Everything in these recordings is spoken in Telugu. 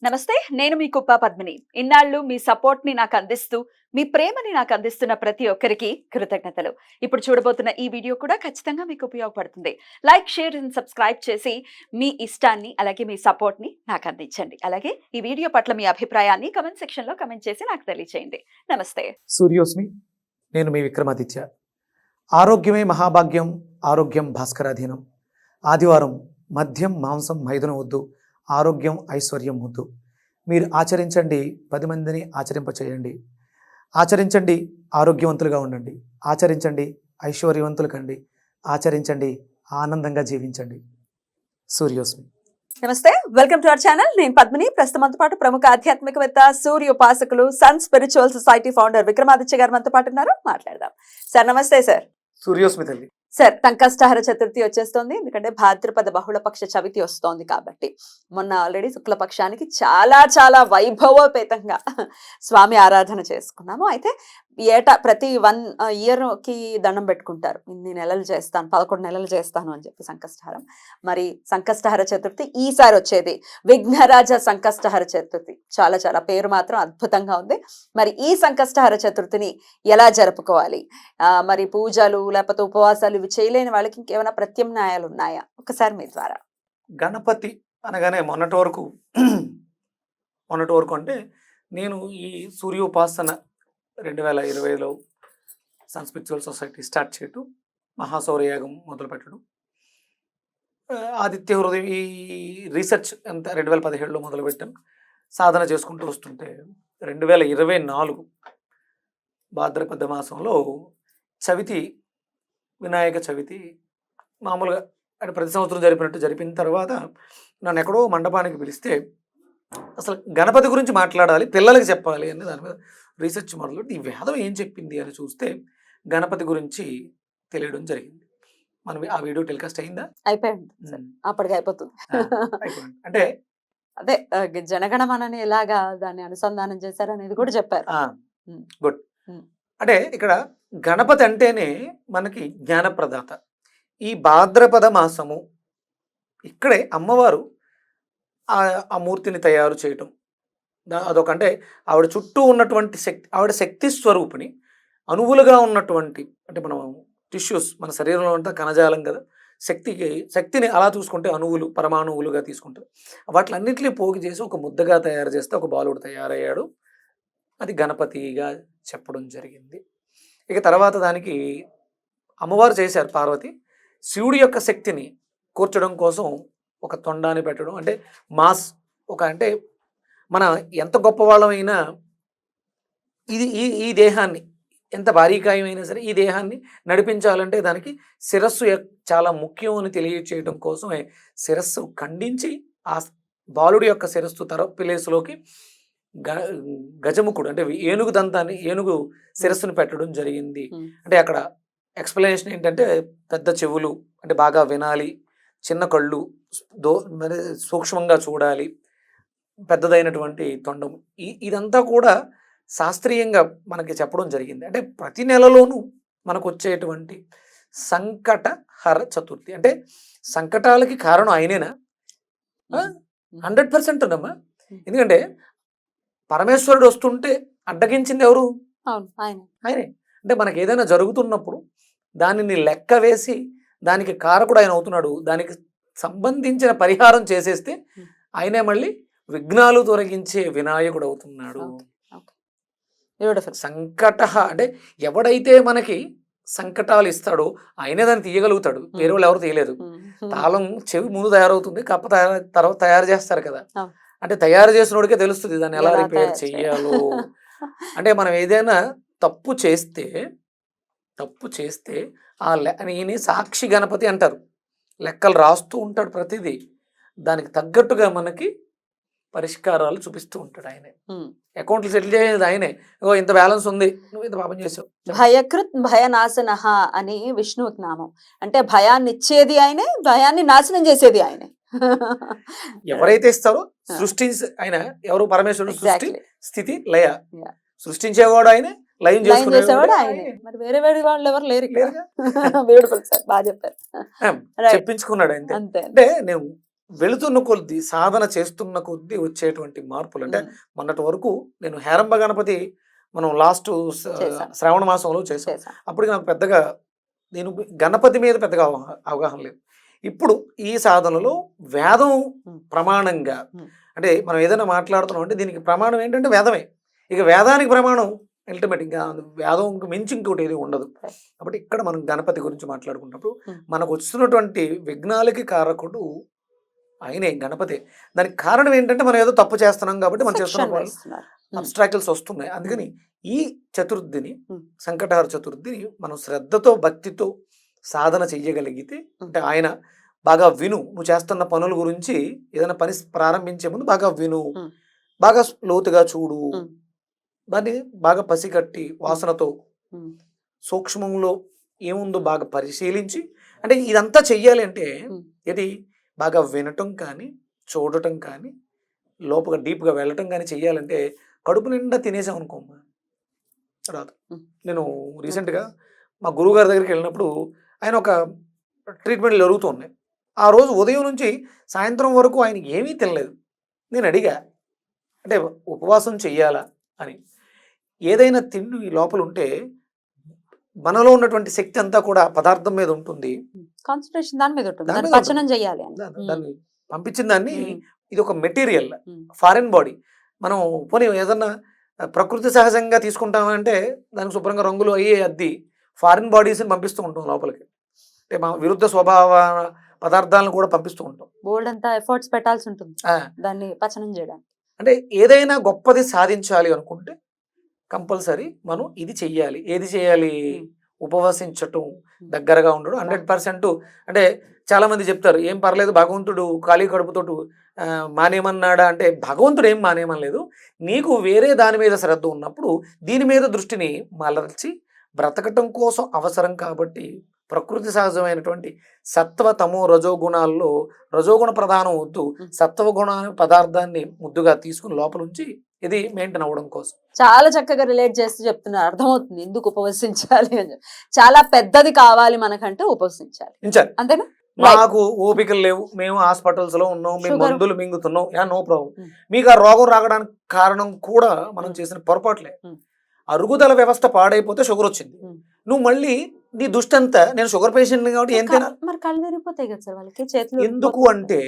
నమస్తే. నేను మీ కుప్ప పద్మిని. ఇన్నాళ్ళు మీ సపోర్ట్‌ని నాకందిస్తూ, మీ ప్రేమని నాకందిస్తున్న ప్రతి ఒక్కరికి కృతజ్ఞతలు. ఇప్పుడు చూడబోతున్న ఈ వీడియో కూడా ఖచ్చితంగా మీకు ఉపయోగపడుతుంది. లైక్, షేర్ అండ్ సబ్స్క్రైబ్ చేసి మీ ఇష్టాన్ని, అలాగే మీ సపోర్ట్‌ని నాకందించండి. అలాగే ఈ వీడియో పట్ల మీ అభిప్రాయాన్ని కామెంట్ సెక్షన్‌లో కామెంట్ చేసి నాకు తెలియజేయండి. నమస్తే. సూర్యోస్మి. నేను మీ విక్రమాదిత్య. ఆరోగ్యమే మహాభాగ్యం, ఆరోగ్యం భాస్కరాధీనం. ఆదివారం మద్యం మాంసం మైదనం వద్దు, ఆరోగ్యం ఐశ్వర్యం వద్దు. మీరు ఆచరించండి, 10 మందిని ఆచరింపచేయండి. ఆచరించండి, ఆరోగ్యవంతులుగా ఉండండి. ఆచరించండి, ఐశ్వర్యవంతులు కండి. ఆచరించండి, ఆనందంగా జీవించండి. సూర్యోస్మి. నమస్తే. Welcome to our channel. నేను పద్మిని. ప్రస్తుతంతో పాటు ప్రముఖ ఆధ్యాత్మికవేత్త, సూర్య ఉపాసకులు, sun spiritual society founder Vikramaditya గారు మనతో పాటు ఉన్నారు. మాట్లాడదాం. సార్ నమస్తే సార్. సూర్యోస్మి తల్లి. సార్, సంకష్టహర చతుర్థి వచ్చేస్తోంది. ఎందుకంటే భాద్రపద బహుళపక్ష చవితి వస్తోంది కాబట్టి మొన్న ఆల్రెడీ శుక్లపక్షానికి చాలా చాలా వైభవోపేతంగా స్వామి ఆరాధన చేసుకున్నాము. అయితే ఏటా ప్రతి 1 ఇయర్కి దండం పెట్టుకుంటారు. ఇన్ని నెలలు చేస్తాను, 11 నెలలు చేస్తాను అని చెప్పి సంకష్టహరం. మరి సంకష్టహర చతుర్థి ఈసారి వచ్చేది విఘ్నరాజ సంకష్టహర చతుర్థి. చాలా చాలా పేరు మాత్రం అద్భుతంగా ఉంది. మరి ఈ సంకష్టహర చతుర్థిని ఎలా జరుపుకోవాలి? మరి పూజలు లేకపోతే ఉపవాసాలు ఇవి చేయలేని వాళ్ళకి ఇంకేమైనా ప్రత్యామ్నాయాలు ఉన్నాయా? ఒకసారి మీ ద్వారా. గణపతి అనగానే మొన్నటి వరకు అంటే నేను ఈ సూర్యోపాసన 2020లో సన్ స్పిరిచువల్ సొసైటీ స్టార్ట్ చేయటం, మహాసౌరయాగం మొదలుపెట్టడం, ఆదిత్య హృదయం ఈ రీసెర్చ్ అంత 2017లో మొదలుపెట్టాం. సాధన చేసుకుంటూ వస్తుంటే 2024 భాద్రపద మాసంలో చవితి, వినాయక చవితి మామూలుగా అంటే ప్రతి సంవత్సరం జరిపినట్టు జరిపిన తర్వాత నన్ను ఎక్కడో మండపానికి పిలిస్తే అసలు గణపతి గురించి మాట్లాడాలి, పిల్లలకి చెప్పాలి అని దాని మీద రీసెర్చ్ మొదలుపెట్టి ఈ వేదం ఏం చెప్పింది అని చూస్తే గణపతి గురించి తెలియడం జరిగింది. మనం ఆ వీడియో టెలికాస్ట్ అయిందా? అయిపోయింది. అప్పటికి అయిపోతుంది. అయిపోయింది. అంటే అదే జనగణమనని ఎలాగా దాన్ని అనుసంధానం చేశారు అనేది కూడా చెప్పారు. గుడ్. అంటే ఇక్కడ గణపతి అంటేనే మనకి జ్ఞానప్రదాత. ఈ భాద్రపద మాసము ఇక్కడే అమ్మవారు ఆ మూర్తిని తయారు చేయటం, అదొక అంటే ఆవిడ చుట్టూ ఉన్నటువంటి శక్తి, ఆవిడ శక్తి స్వరూపిణి. అణువులుగా ఉన్నటువంటి అంటే మనం టిష్యూస్, మన శరీరంలో అంతా కణజాలం కదా, శక్తిని అలా చూసుకుంటే అణువులు, పరమాణువులుగా తీసుకుంటారు. వాటిలన్నింటినీ పోగు చేసి ఒక ముద్దగా తయారు చేస్తే ఒక బాలుడు తయారయ్యాడు. అది గణపతిగా చెప్పడం జరిగింది. ఇక తర్వాత దానికి అమ్మవారు చేశారు పార్వతి. శివుడి యొక్క శక్తిని కూర్చడం కోసం ఒక తొండాన్ని పెట్టడం, అంటే మాస్ ఒక అంటే మన ఎంత గొప్పవాళ్ళమైనా ఇది ఈ దేహాన్ని, ఎంత భారీకాయమైనా సరే ఈ దేహాన్ని నడిపించాలంటే దానికి శిరస్సు చాలా ముఖ్యం అని తెలియచేయడం కోసమే శిరస్సు ఖండించి ఆ బాలుడి యొక్క శిరస్సు ప్లేస్లోకి గజముఖుడు అంటే ఏనుగు దంతాన్ని, ఏనుగు శిరస్సును పెట్టడం జరిగింది. అంటే అక్కడ ఎక్స్ప్లెనేషన్ ఏంటంటే పెద్ద చెవులు అంటే బాగా వినాలి, చిన్న కళ్ళు సూక్ష్మంగా చూడాలి, పెద్దదైనటువంటి తొండం, ఇదంతా కూడా శాస్త్రీయంగా మనకి చెప్పడం జరిగింది. అంటే ప్రతి నెలలోనూ మనకు వచ్చేటువంటి సంకటహర చతుర్థి అంటే సంకటాలకి కారణం ఆయనేనా? 100% అమ్మా. ఎందుకంటే పరమేశ్వరుడు వస్తుంటే అడ్డగించింది ఎవరు? ఆయనే. అంటే మనకి ఏదైనా జరుగుతున్నప్పుడు దానిని లెక్క వేసి దానికి కారకుడు ఆయన అవుతున్నాడు. దానికి సంబంధించిన పరిహారం చేసేస్తే ఆయనే మళ్ళీ విఘ్నాలు తొలగించే వినాయకుడు అవుతున్నాడు. సంకట అంటే ఎవడైతే మనకి సంకటాలు ఇస్తాడో ఆయనే దాన్ని తీయగలుగుతాడు, వేరే వాళ్ళు ఎవరు తీయలేదు. తాళం చెవి ముందు తయారవుతుంది, కప్ప తర్వాత తయారు చేస్తారు కదా. అంటే తయారు చేసినోడికే తెలుస్తుంది దాన్ని ఎలా రిపేర్ చెయ్యాలో. అంటే మనం ఏదైనా తప్పు చేస్తే ఈయన సాక్షి గణపతి అంటారు. లెక్కలు రాస్తూ ఉంటాడు ప్రతిదీ, దానికి తగ్గట్టుగా మనకి పరిష్కారాలు చూపిస్తూ ఉంటాడు ఆయనే. అకౌంట్లు సెటిల్ చేసేది ఆయనే. ఇంత బ్యాలెన్స్ ఉంది, నువ్వు ఇంత పాపం చేసావు. భయకృత్ భయనాశన అని విష్ణువుకి నామం. అంటే భయాన్ని ఇచ్చేది ఆయనే, భయాన్ని నాశనం చేసేది ఆయనే. ఎవరైతే ఇస్తారో సృష్టించి ఆయన ఎవరు? పరమేశ్వరుడు. సృష్టి, స్థితి, లయ. సృష్టించేవాడు ఆయనే, లయం చేసేవాడు ఆయనే. మరి వేరే వాళ్ళు ఎవరు లేరు ఇక్కడ. బ్యూటిఫుల్ సార్, బాగా చెప్పారు. చెప్పించుకున్నాడు అంతే. అంటే నేను వెళుతున్న కొద్దీ సాధన చేస్తున్న కొద్దీ వచ్చేటువంటి మార్పులు అంటే మొన్నటి వరకు నేను హేరంబ గణపతి మనం లాస్ట్ చేశాను. శ్రావణ మాసంలో చేసాం. చేశాను. అప్పటికి నాకు పెద్దగా నేను గణపతి మీద పెద్దగా అవగాహన లేదు. ఇప్పుడు ఈ సాధనలో వేదం ప్రమాణంగా అంటే మనం ఏదైనా మాట్లాడుతున్నాం అంటే దీనికి ప్రమాణం ఏంటంటే వేదమే. ఇక వేదానికి ప్రమాణం అల్టిమేట్ ఇంకా వేదం మించి ఇంకోటి ఏది ఉండదు. కాబట్టి ఇక్కడ మనం గణపతి గురించి మాట్లాడుకున్నప్పుడు మనకు వస్తున్నటువంటి విఘ్నాలకి కారకుడు ఆయనే గణపతి. దానికి కారణం ఏంటంటే మనం ఏదో తప్పు చేస్తున్నాం కాబట్టి మనం చేస్తున్న అబ్స్ట్రాకిల్స్ వస్తున్నాయి. అందుకని ఈ చతుర్థిని సంకటహార చతుర్థిని మనం శ్రద్ధతో భక్తితో సాధన చెయ్యగలిగితే అంటే ఆయన బాగా విను, నువ్వు చేస్తున్న పనుల గురించి ఏదైనా పని ప్రారంభించే ముందు బాగా విను, బాగా లోతుగా చూడు, దాన్ని బాగా పసిగట్టి వాసనతో సూక్ష్మంలో ఏముందో బాగా పరిశీలించి అంటే ఇదంతా చెయ్యాలి అంటే ఇది బాగా వినటం కానీ చూడటం కానీ లోపల డీప్గా వెళ్ళటం కానీ చెయ్యాలంటే కడుపు నిండా తినేసాం అనుకోమ్మా రాదు. నేను రీసెంట్గా మా గురువు గారి దగ్గరికి వెళ్ళినప్పుడు ఆయన ఒక ట్రీట్మెంట్లు జరుగుతూ ఉన్నాయి. ఆ రోజు ఉదయం నుంచి సాయంత్రం వరకు ఆయన ఏమీ తినలేదు. నేను అడిగా అంటే ఉపవాసం చెయ్యాలా అని. ఏదైనా తిండి లోపల ఉంటే మనలో ఉన్నటువంటి శక్తి అంతా కూడా పదార్థం మీద ఉంటుంది, కాన్సంట్రేషన్ దాని మీద ఉంటుంది, దాన్ని పచనం చేయాలి. దాన్ని పంపించిన దాన్ని ఇది ఒక మెటీరియల్ ఫారిన్ బాడీ. మనం పోనీ ఏదన్నా ప్రకృతి సహజంగా తీసుకుంటామంటే దానికి శుభ్రంగా రంగులు అయ్యే అద్ది ఫారిన్ బాడీస్ని పంపిస్తూ ఉంటాం లోపలికి. అంటే మా విరుద్ధ స్వభావ పదార్థాలను కూడా పంపిస్తూ ఉంటాం. బోల్డ్ అంతా ఎఫర్ట్స్ పెట్టాల్సి ఉంటుంది దాన్ని పచనం చేయడానికి. అంటే ఏదైనా గొప్పది సాధించాలి అనుకుంటే కంపల్సరీ మనం ఇది చెయ్యాలి. ఏది చేయాలి? ఉపవసించటం, దగ్గరగా ఉండడం. 100% అంటే చాలా మంది చెప్తారు ఏం పర్లేదు భగవంతుడు ఖాళీ కడుపుతోటి మానేమన్నాడా అంటే భగవంతుడు ఏం మానేమనలేదు. నీకు వేరే దాని మీద శ్రద్ధ ఉన్నప్పుడు దీని మీద దృష్టిని మలర్చి బ్రతకటం కోసం అవసరం కాబట్టి ప్రకృతి సహజమైనటువంటి సత్వ తమో రజోగుణాల్లో రజోగుణ ప్రధానం వద్దు, సత్వగుణ పదార్థాన్ని ముద్దుగా తీసుకుని లోపల ఉంచి ఇది మెయింటైన్ అవ్వడం కోసం. చాలా చక్కగా రిలేట్ చేస్తూ చెప్తున్నారు, అర్థమవుతుంది ఎందుకు ఉపవసించాలి అని. చాలా పెద్దది కావాలి మనకంటే ఉపవసించాలి అంతేనా? మాకు ఓపికలు లేవు, మేము హాస్పిటల్స్ లో ఉన్నాం, మేము మందులు మింగుతున్నాం, నో ప్రాబ్లం. మీకు ఆ రోగం రావడానికి కారణం కూడా మనం చేసిన పొరపాట్లే. అరుగుదల వ్యవస్థ పాడైపోతే షుగర్ వచ్చింది. నువ్వు మళ్ళీ నీ దుష్టి అంతా నేను షుగర్ పేషెంట్ కాబట్టి ఏం తినాలి? మరి కళ్ళు తిరిగిపోతాయి కదా సార్ వాళ్ళకి చేతులు. ఎందుకు అంటే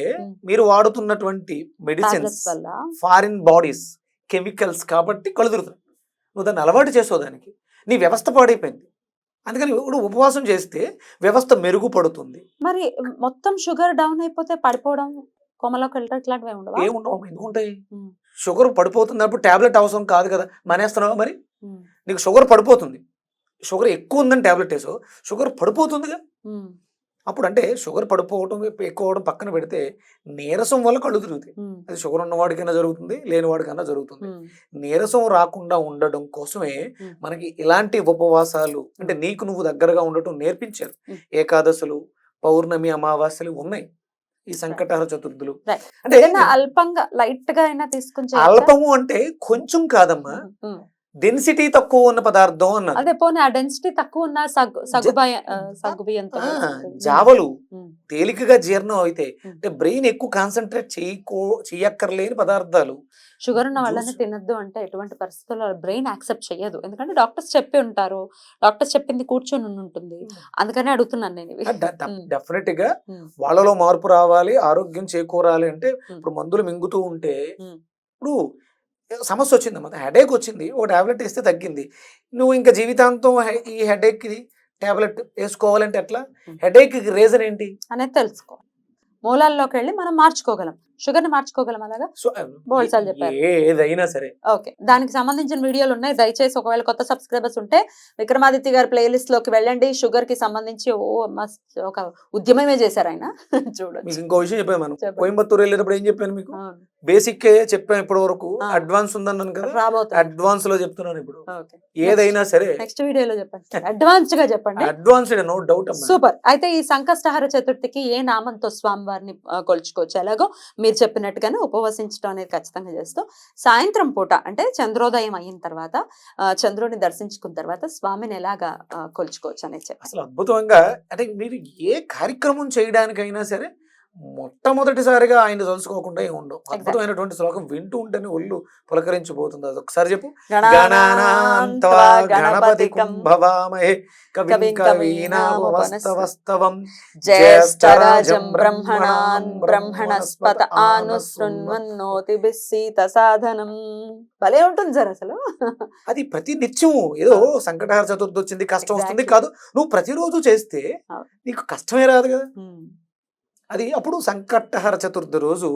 మీరు వాడుతున్నటువంటి మెడిసిన్స్ ఫారిన్ బాడీస్ కెమికల్స్ కాబట్టి కళ్ళు తిరుగుతాయి. నువ్వు దాన్ని అలవాటు చేసేదానికి నీ వ్యవస్థ పాడైపోయింది. అందుకని ఇప్పుడు ఉపవాసం చేస్తే వ్యవస్థ మెరుగుపడుతుంది. మరి మొత్తం షుగర్ డౌన్ అయిపోతే పడిపోవడం, కొమలోకి వెళ్ళడం ఇట్లాంటివి ఉండవు. ఏముండవు, ఎందుకుంటాయి? షుగర్ పడిపోతున్నప్పుడు టాబ్లెట్ అవసరం కాదు కదా, మానేస్తున్నావా? మరి నీకు షుగర్ పడిపోతుంది, షుగర్ ఎక్కువ ఉందని టాబ్లెట్ వేసో షుగర్ పడిపోతుందిగా. అప్పుడు అంటే షుగర్ పడిపోవడం ఎక్కువ అవడం పక్కన పెడితే నీరసం వల్ల కళ్ళు తిరుగుతాయి. అది షుగర్ ఉన్నవాడికైనా జరుగుతుంది, లేనివాడికైనా జరుగుతుంది. నీరసం రాకుండా ఉండడం కోసమే మనకి ఇలాంటి ఉపవాసాలు అంటే నీకు నువ్వు దగ్గరగా ఉండటం నేర్పించారు. ఏకాదశులు, పౌర్ణమి, అమావాస్యలు ఉన్నాయి. ఈ సంకటహార చతుర్థులు అంటే అల్పంగా లైట్ గా అయినా తీసుకుని, అల్పము అంటే కొంచెం కాదమ్మా, డెన్సిటీ తక్కువ ఉన్న పదార్థం అన్నారు. అదే పోనీ ఆ డెన్సిటీ తక్కువ ఉన్న జావలు తేలికగా జీర్ణం అయితే అంటే బ్రెయిన్ ఎక్కువ కాన్సన్ట్రేట్ చెయ్యక్కర్లేని పదార్థాలు. షుగర్ ఉన్న వాళ్ళని తినద్దు అంటే ఎటువంటి పరిస్థితుల్లో బ్రెయిన్ యాక్సెప్ట్ చెయ్యదు. ఎందుకంటే డాక్టర్స్ చెప్పి ఉంటారు, డాక్టర్స్ చెప్పింది కూర్చొని ఉంటుంది. అందుకనే అడుగుతున్నాను నేను. డెఫినెట్ గా వాళ్ళలో మార్పు రావాలి, ఆరోగ్యం చేకూరాలి అంటే ఇప్పుడు మందులు మింగుతూ ఉంటే ఇప్పుడు సమస్య వచ్చిందన్నమాట, హెడేక్ వచ్చింది, ఒక టాబ్లెట్ వేస్తే తగ్గింది. నువ్వు ఇంకా జీవితాంతం ఈ హెడేక్ టాబ్లెట్ వేసుకోవాలంటే ఎట్లా? హెడేక్ రీజన్ ఏంటి అనేది తెలుసుకోవాలి. మూలాల్లోకి వెళ్ళి మనం మార్చుకోగలం, షుగర్ ని మార్చుకోగలం. అలాగా బోల్సాలు చెప్పారు. ఏదైనా సరే ఓకే, దానికి సంబంధించిన వీడియోలు ఉన్నాయి. దయచేసి ఒకవేళ కొత్త సబ్స్క్రైబర్స్ ఉంటే విక్రమాదిత్య గారి ప్లేలిస్ట్ లోకి వెళ్ళండి. షుగర్ కి సంబంధించి ఒక ఉద్యమమే చేశారు ఆయన. చూడండి. ఇంకో విషయం చెప్పాను, మనం కోయంబత్తూరు వెళ్ళేటప్పుడు ఏం చెప్పాను మీకు? బేసిక్ చెప్పాను ఇప్పటి వరకు, అడ్వాన్స్ ఉందన్నాను కదా, అడ్వాన్స్ లో చెప్తున్నాను ఇప్పుడు. ఏదైనా సరే నెక్స్ట్ వీడియోలో చెప్పండి, అడ్వాన్స్ గా చెప్పండి. Advanced, no doubt. సూపర్. అయితే ఈ సంకష్టహార చతుర్థికి ఏ నామంతో స్వామివారిని కొలుచుకోవచ్చు? ఎలాగో మీరు చెప్పినట్టుగానే ఉపవసించడం అనేది ఖచ్చితంగా చేస్తూ సాయంత్రం పూట అంటే చంద్రోదయం అయిన తర్వాత చంద్రుడిని దర్శించుకున్న తర్వాత స్వామిని ఎలాగా కొలుచుకోవచ్చు అనేది చెప్పండి. అసలు అద్భుతంగా అంటే మీరు ఏ కార్యక్రమం చేయడానికైనా సరే మొట్టమొదటిసారిగా ఆయన తలుచుకోకుండా ఏమి ఉండవు. అద్భుతమైనటువంటి శ్లోకం వింటూ ఉంటేనే ఒళ్ళు పులకరించిపోతుంది. అది ఒకసారి చెప్పు. గణానాన్త్వా గణపతికం భవామహే కవిం కవీనాముపమస్తవస్తవం జ్యేష్ఠరాజం బ్రహ్మణాన్ బ్రహ్మణస్పత ఆనుశృణ్వన్నోతిభిः సీతసాధనం. భలే ఉంటుంది సార్ అసలు. అది ప్రతి నిత్యము ఏదో సంకటహర చతుర్థి వచ్చింది కష్టం వస్తుంది కాదు, నువ్వు ప్రతిరోజు చేస్తే నీకు కష్టమే రాదు కదా. అది అప్పుడు సంకటహర చతుర్థి రోజు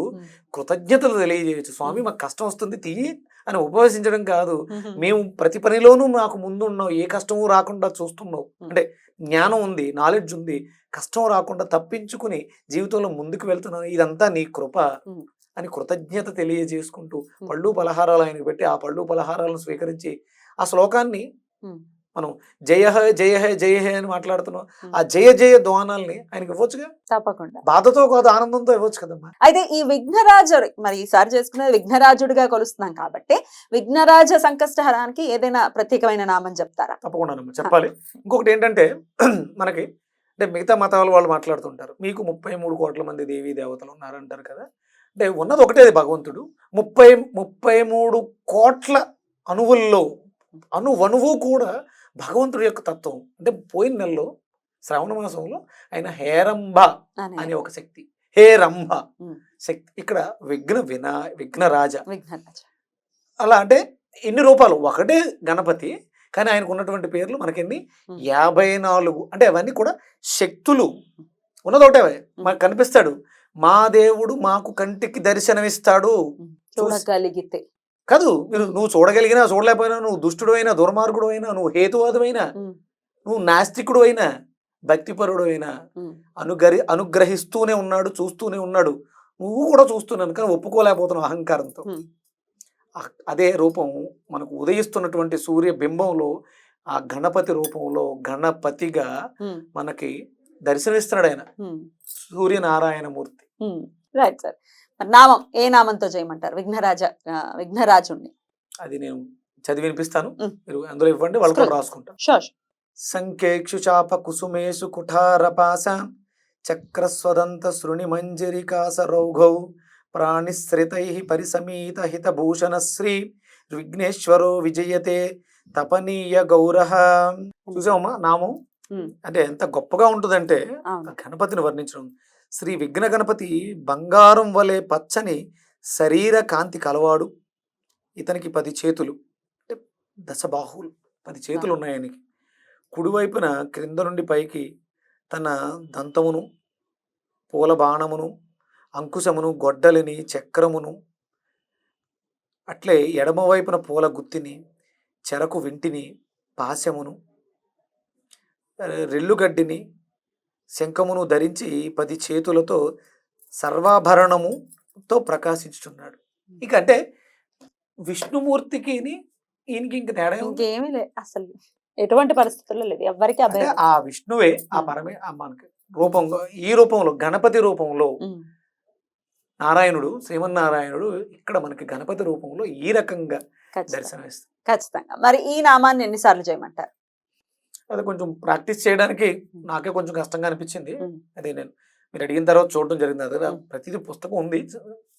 కృతజ్ఞతలు తెలియజేయచ్చు. స్వామి మాకు కష్టం వస్తుంది తీయి అని ఉపవసించడం కాదు, మేము ప్రతి పనిలోనూ మాకు ముందు ఉన్నావు, ఏ కష్టము రాకుండా చూస్తున్నావు, అంటే జ్ఞానం ఉంది, నాలెడ్జ్ ఉంది, కష్టం రాకుండా తప్పించుకుని జీవితంలో ముందుకు వెళ్తున్నాను, ఇదంతా నీ కృప అని కృతజ్ఞత తెలియజేసుకుంటూ పళ్ళు పలహారాలు ఆయనకు పెట్టి ఆ పళ్ళు పలహారాలను స్వీకరించి ఆ శ్లోకాన్ని మనం జయ హే జయ హే జయ హే అని మాట్లాడుతున్నాం. ఆ జయ జయ ధ్వానాల్ని ఆయనకి ఇవ్వచ్చుగా, తప్పకుండా బాధతో కాదు ఆనందంతో ఇవ్వచ్చు కదమ్మా. అయితే ఈ విఘ్నరాజు మరి ఈసారి చేసుకునేది విఘ్నరాజుడిగా కొలుస్తున్నాం కాబట్టి విఘ్నరాజ సంకష్టహరానికి ఏదైనా ప్రత్యేకమైన నామం చెప్తారా? తప్పకుండా చెప్పాలి. ఇంకొకటి ఏంటంటే మనకి అంటే మిగతా మతాల వాళ్ళు మాట్లాడుతుంటారు మీకు 33 కోట్ల మంది దేవీ దేవతలు ఉన్నారంటారు కదా. అంటే ఉన్నది ఒకటే భగవంతుడు. 33 కోట్ల అణువుల్లో అణువణువు కూడా భగవంతుడి యొక్క తత్వం. అంటే పోయిన నెలలో శ్రావణ మాసంలో ఆయన హేరంబ అనే ఒక శక్తి, హేరంబ శక్తి, ఇక్కడ విఘ్నరాజ అలా అంటే ఎన్ని రూపాలు ఒకటే గణపతి కానీ ఆయనకు ఉన్నటువంటి పేర్లు మనకెన్ని 54. అంటే అవన్నీ కూడా శక్తులు. ఉన్నది ఒకటే మనకు కనిపిస్తాడు, మా దేవుడు మాకు కంటికి దర్శనమిస్తాడు చూడగలిగితే కాదు, నువ్వు చూడగలిగినా చూడలేకపోయినా, నువ్వు దుష్టుడు అయినా దుర్మార్గుడు అయినా, నువ్వు హేతువాదమైనా, నువ్వు నాస్తికుడు అయినా భక్తిపరుడు అయినా అనుగ్రహిస్తూనే ఉన్నాడు, చూస్తూనే ఉన్నాడు. నువ్వు కూడా చూస్తున్నాను కానీ ఒప్పుకోలేకపోతున్నావు అహంకారంతో. అదే రూపం మనకు ఉదయిస్తున్నటువంటి సూర్య బింబంలో ఆ గణపతి రూపంలో గణపతిగా మనకి దర్శనమిస్తున్నాడు ఆయన, సూర్యనారాయణమూర్తి. Right sir. నామం ఏ నామంతో చేయమంటారు విఘ్నరాజుని? అది నేను చదివి వినిపిస్తాను, మీరు అందులో ఇవ్వండి, వాళ్ళు కూడా రాసుకుంటారు. సంకేక్షు చాప కుసుమేషు కుఠారపాస చక్రస్వదంత శృణి మంజరికాస రౌఘౌ ప్రాణిశ్రితై పరిసమీత హితభూషణ శ్రీ విఘ్నేశ్వరో విజయతే తపనీయ గౌరహ. చూసామమ్మా నామం అంటే ఎంత గొప్పగా ఉంటుందంటే గణపతిని వర్ణించడం. శ్రీ విఘ్న గణపతి బంగారం వలె పచ్చని శరీర కాంతి కలవాడు. ఇతనికి 10 చేతులు, అంటే దశబాహువులు, 10 చేతులు ఉన్నాయి ఆయనకి. కుడివైపున క్రింద నుండి పైకి తన దంతమును, పూల బాణమును, అంకుశమును, గొడ్డలిని, చక్రమును, అట్లే ఎడమవైపున పూల గుత్తిని, చెరకు వింటిని, పాశమును, రెల్లుగడ్డిని, శంఖమును ధరించి 10 చేతులతో సర్వాభరణముతో ప్రకాశించుతున్నాడు. ఇక అంటే విష్ణుమూర్తికి ఈయనకి ఇంక తేడా ఇంకేమీ లేదు అసలు, ఎటువంటి పరిస్థితుల్లో లేదు ఎవరికి. ఆ విష్ణువే ఆ పరమే మనకి రూపంగా, ఈ రూపంలో గణపతి రూపంలో నారాయణుడు, శ్రీమన్నారాయణుడు ఇక్కడ మనకి గణపతి రూపంలో ఈ రకంగా దర్శనమిస్తాడు. ఖచ్చితంగా. మరి ఈ నామాన్ని ఎన్నిసార్లు చేయమంటారు? అది కొంచెం ప్రాక్టీస్ చేయడానికి నాకే కొంచెం కష్టంగా అనిపించింది. అదే నేను మీరు అడిగిన తర్వాత చూడడం జరిగింది. అదే ప్రతిదీ పుస్తకం ఉంది,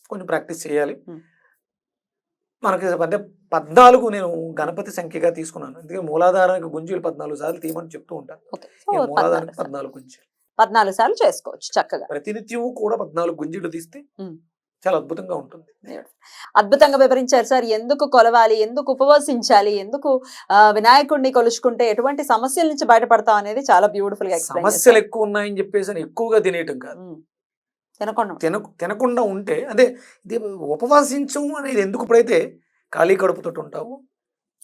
కొంచెం ప్రాక్టీస్ చేయాలి. మనకి అంటే 14 నేను గణపతి సంఖ్యగా తీసుకున్నాను. అందుకే మూలాధారానికి గుంజీలు 14 సార్లు తీయమని చెప్తూ ఉంటాను. మూలాధారానికి 14 గుంజీలు 14 సార్లు చేసుకోవచ్చు చక్కగా. ప్రతినిత్యము కూడా 14 గుంజీలు తీస్తే చాలా అద్భుతంగా ఉంటుంది. అద్భుతంగా వివరించారు సార్. ఎందుకు కొలవాలి, ఎందుకు ఉపవసించాలి, ఎందుకు వినాయకుడిని కొలుచుకుంటే ఎటువంటి సమస్యల నుంచి బయటపడతాం అనేది చాలా బ్యూటిఫుల్ గా ఎక్స్ప్లెయిన్ చేశారు. సమస్యలు ఎక్కువ ఉన్నాయని చెప్పేసి ఎక్కువగా తినేయటం కాదు, తినకుండా ఉంటే అదే ఉపవాసించం అనేది ఎందుకు. ఇప్పుడైతే ఖాళీ కడుపుతో ఉంటావు,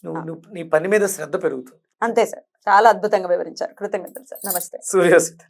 నువ్వు నీ పని మీద శ్రద్ధ పెరుగుతుంది. అంతే సార్. చాలా అద్భుతంగా వివరించారు. కృతజ్ఞతలు సార్. నమస్తే. సూర్యాసిత.